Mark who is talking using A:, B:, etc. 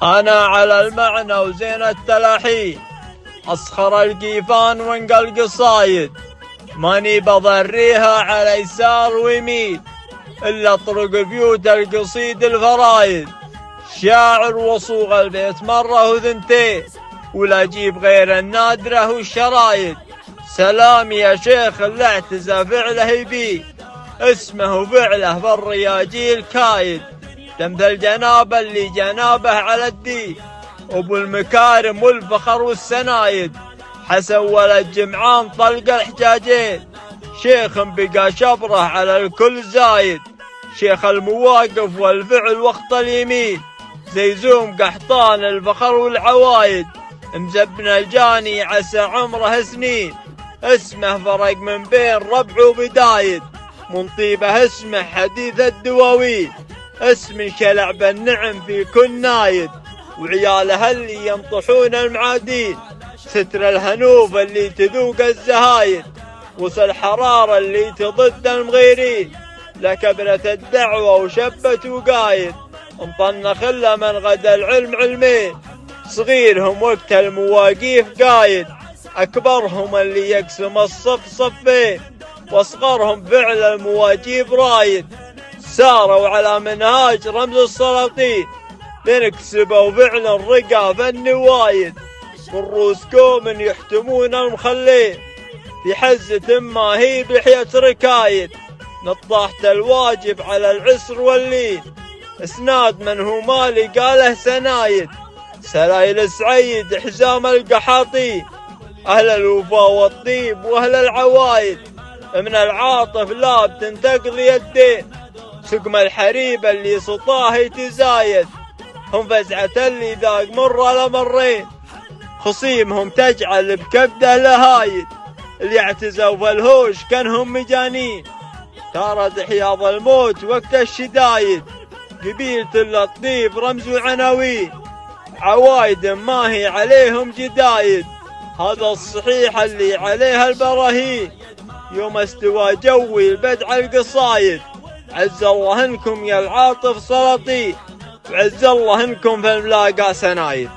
A: أنا على المعنى وزين التلاحين، أصخر القيفان وانقى القصايد، ماني بضريها على يسار ويمين إلا طرق بيوت القصيد الفرايد. شاعر وصوغ البيت مرة وثنتين، ولا أجيب غير النادرة والشرايد. سلام يا شيخ اللي اعتزى فعله يبيه، اسمه وفعله بالرياجيل كايد. تمثل الجنابه اللي جنابه على الدين، أبو المكارم والفخر والسنايد. حسن ولد جمعان طلق الحجاجين، شيخ بقى شبره على الكل زايد. شيخ المواقف والفعل وقت اليمين، زيزوم قحطان الفخر والعوايد. مزبنا الجاني عسى عمره سنين، اسمه فرق من بين ربع وبدايد. من طيبه اسمه حديث الدواوين، اسم شلع بالنعم في كل نايد. وعياله اللي ينطحون المعادين، ستر الهنوف اللي تذوق الزهايد. وصل حرارة اللي تضد المغيرين، لكبرة الدعوة وشبت وقايد. انطن خله من غدا العلم علمين، صغيرهم وقت المواقيف قايد. أكبرهم اللي يقسم الصف صفين، واصغرهم فعل المواجيب رايد. ساروا على منهاج رمز السلاطين، لنكسبوا فعل الرقى فالنوايد. والروس قوم يحتمون المخلين، في حزة ما هي بحية ركايد. نطاحت الواجب على العسر واللين، اسناد من هو مالي قاله سنايد. سلايل سعيد حزام القحاطين، أهل الوفا والطيب وأهل العوايد. من العاطف لا بتنتقضي الدين، سقم الحريب اللي سطاه يتزايد. هم فزعة اللي ذاق مر لمرين، خصيمهم تجعل بكبده لهايد. اللي اعتزوا بالهوش كانهم مجانين، تارد حياض الموت وقت الشدايد. قبيلة اللطيف رمز وعناوين، عوايد ما هي عليهم جدايد. هذا الصحيح اللي عليها البراهين، يوم استوى جوي البدع القصايد. عز الله انكم يا العاطف سلاطين، وعز الله انكم في الملاقى سنايد.